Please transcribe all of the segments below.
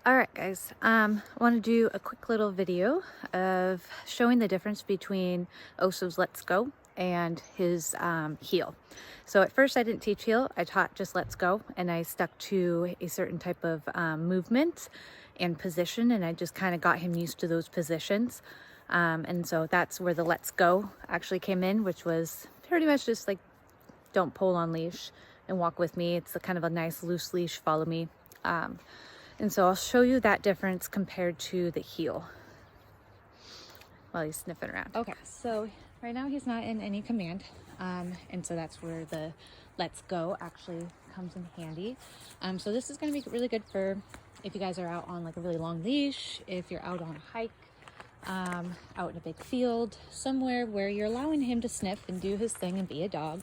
All right, guys, I want to do a quick little video of showing the difference between Oso's Let's Go and his heel. So at first I didn't teach heel, I taught just Let's Go, and I stuck to a certain type of movement and position, and I just kind of got him used to those positions. And so that's where the Let's Go actually came in, which was pretty much just like, don't pull on leash and walk with me. It's a kind of a nice loose leash, follow me. And so I'll show you that difference compared to the heel while he's sniffing around. Okay, so right now he's not in any command. And so that's where the Let's Go actually comes in handy. So this is gonna be really good for if you guys are out on like a really long leash, if you're out on a hike, out in a big field, somewhere where you're allowing him to sniff and do his thing and be a dog.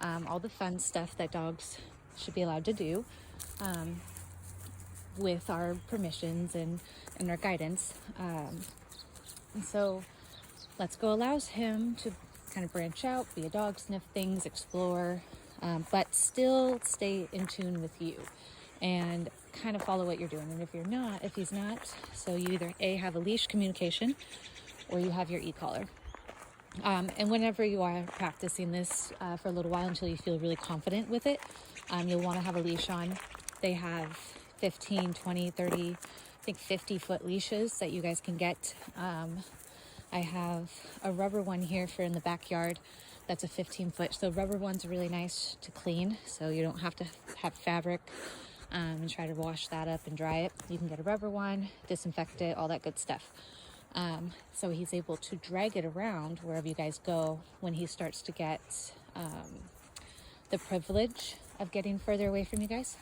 All the fun stuff that dogs should be allowed to do. With our permissions and our guidance. And so Let's Go allows him to kind of branch out, be a dog, sniff things, explore, but still stay in tune with you and kind of follow what you're doing. And if he's not, so you either A, have a leash communication, or you have your e-collar. And whenever you are practicing this for a little while until you feel really confident with it, you'll want to have a leash on. They have 15, 20, 30, I think 50-foot leashes that you guys can get. I have a rubber one here for in the backyard. That's a 15-foot. So rubber ones are really nice to clean, so you don't have to have fabric and try to wash that up and dry it. You can get a rubber one, disinfect it, all that good stuff. So he's able to drag it around wherever you guys go when he starts to get the privilege of getting further away from you guys.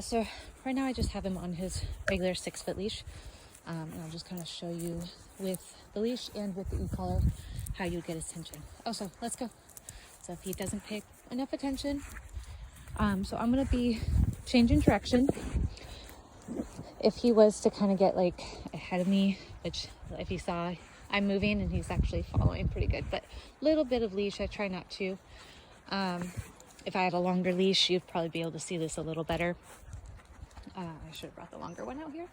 So right now I just have him on his regular 6-foot leash, and I'll just kind of show you with the leash and with the e-collar how you get his attention. Oh, so let's go. So if he doesn't pay enough attention, so I'm going to be changing direction. If he was to kind of get like ahead of me, which if he saw I'm moving and he's actually following pretty good, but a little bit of leash, I try not to. If I had a longer leash, you'd probably be able to see this a little better. I should have brought the longer one out here.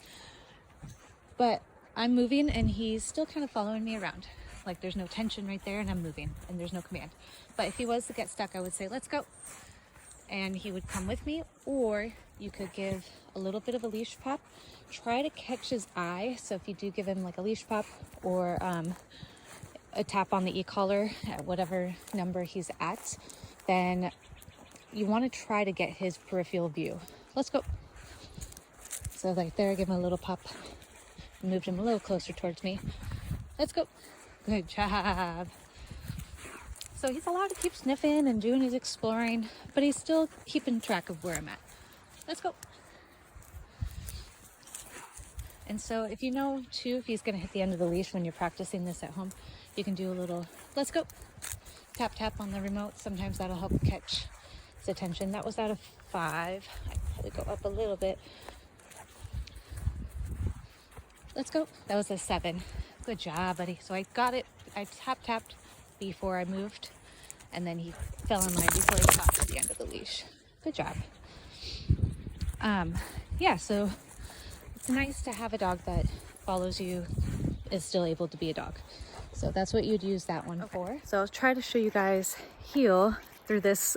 But I'm moving and he's still kind of following me around. Like there's no tension right there and I'm moving and there's no command. But if he was to get stuck, I would say, let's go. And he would come with me, or you could give a little bit of a leash pop. Try to catch his eye. So if you do give him like a leash pop or a tap on the e-collar at whatever number he's at, then you want to try to get his peripheral view. Let's go. So like there, give him a little pop. Moved him a little closer towards me. Let's go. Good job. So he's allowed to keep sniffing and doing his exploring, but he's still keeping track of where I'm at. Let's go. And so if you know too, if he's going to hit the end of the leash when you're practicing this at home, you can do a little, let's go. Tap, tap on the remote. Sometimes that'll help catch his attention. That was out of 5. I'd probably go up a little bit. Let's go. That was a 7. Good job, buddy. So I got it. I tapped before I moved, and then he fell in line before he got to the end of the leash. Good job. Yeah, so it's nice to have a dog that follows you, is still able to be a dog. So that's what you'd use that one for. So I'll try to show you guys heel through this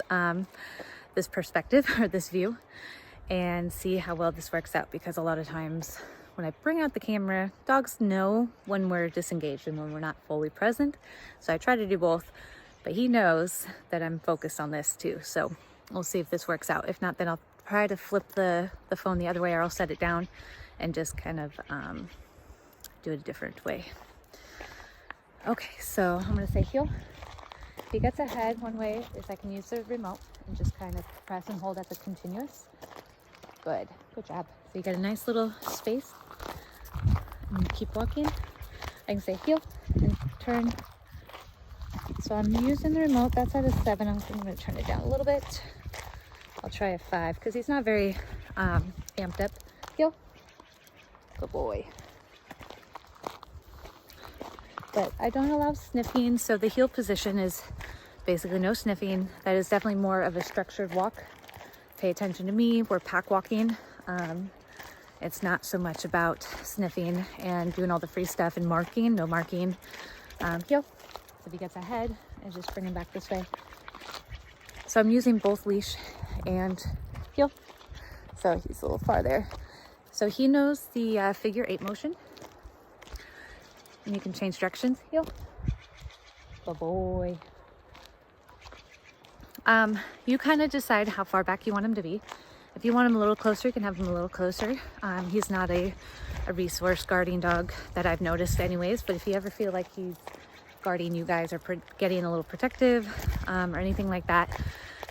this perspective or this view and see how well this works out, because a lot of times when I bring out the camera, dogs know when we're disengaged and when we're not fully present. So I try to do both, but he knows that I'm focused on this too. So we'll see if this works out. If not, then I'll try to flip the phone the other way, or I'll set it down and just kind of do it a different way. Okay, so I'm gonna say heel. If he gets ahead, one way is I can use the remote and just kind of press and hold at the continuous. Good job. So you get a nice little space. And keep walking. I can say heel and turn. So I'm using the remote. That's at a 7. I'm going to turn it down a little bit. I'll try a 5 because he's not very amped up. Heel. Good boy. But I don't allow sniffing, so the heel position is basically no sniffing. That is definitely more of a structured walk. Pay attention to me. We're pack walking. It's not so much about sniffing and doing all the free stuff and marking, no marking. Heel. If he gets ahead, and just bring him back this way. So I'm using both leash and heel. So he's a little far there. So he knows the figure 8 motion. And you can change directions. Heel. Good boy. You kind of decide how far back you want him to be. If you want him a little closer, you can have him a little closer. He's not a resource guarding dog that I've noticed anyways, but if you ever feel like he's guarding you guys or getting a little protective or anything like that,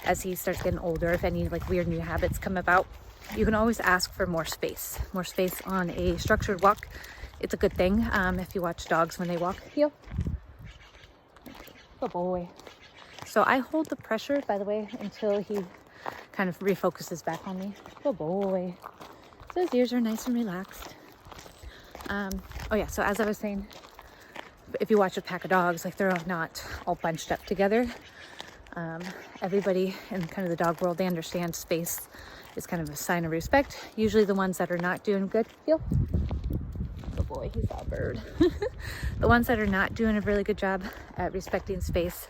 as he starts getting older, if any like weird new habits come about, you can always ask for more space on a structured walk. It's a good thing. If you watch dogs when they walk. Heel. Good boy. So I hold the pressure, by the way, until he kind of refocuses back on me. Good boy. So his ears are nice and relaxed. Oh yeah, so as I was saying, if you watch a pack of dogs, like they're not all bunched up together. Everybody in kind of the dog world, they understand space is kind of a sign of respect. Usually the ones that are not doing good, heel. Good boy, he saw a bird. The ones that are not doing a really good job at respecting space,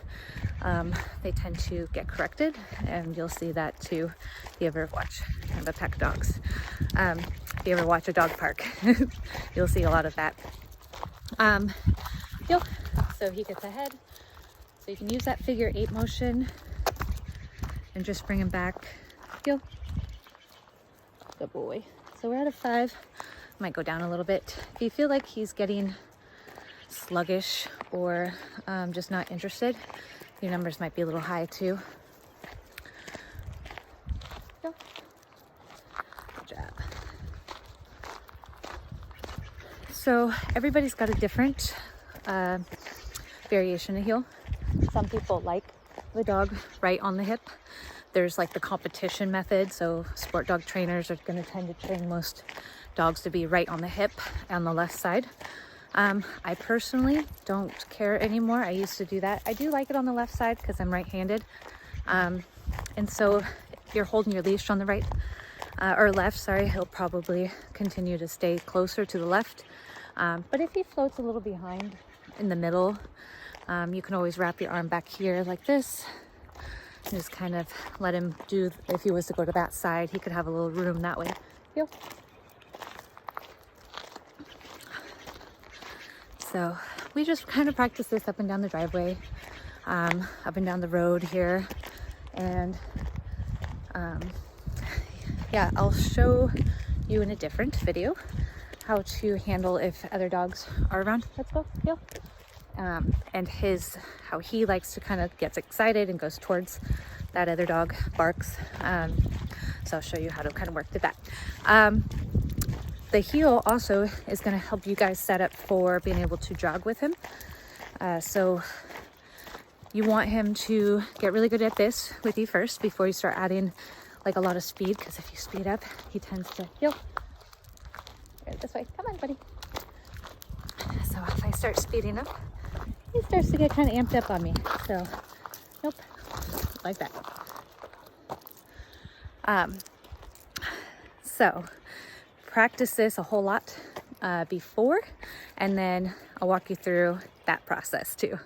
they tend to get corrected, and you'll see that too if you ever watch kind of a pack of dogs. If you ever watch a dog park, you'll see a lot of that. Heel. So he gets ahead. So you can use that figure 8 motion and just bring him back. Heel. Good boy. So we're at a 5. Might go down a little bit. If you feel like he's getting sluggish or just not interested, your numbers might be a little high too. Go. Good job. So everybody's got a different variation of heel. Some people like the dog right on the hip. There's like the competition method. So sport dog trainers are going to tend to train most dogs to be right on the hip on the left side. I personally don't care anymore. I used to do that. I do like it on the left side because I'm right-handed. And so if you're holding your leash on the right or left, sorry, he'll probably continue to stay closer to the left. But if he floats a little behind in the middle, you can always wrap your arm back here like this. Just kind of let him do, if he was to go to that side, he could have a little room that way. Heel. So we just kind of practice this up and down the driveway, up and down the road here. And yeah, I'll show you in a different video how to handle if other dogs are around. Let's go. Heel. And how he likes to kind of gets excited and goes towards that other dog, barks. So I'll show you how to kind of work with that. The heel also is going to help you guys set up for being able to jog with him. So you want him to get really good at this with you first before you start adding like a lot of speed, because if you speed up, he tends to heel. This way. Come on, buddy. So if I start speeding up, he starts to get kind of amped up on me. So, nope, like that. So practice this a whole lot before, and then I'll walk you through that process too.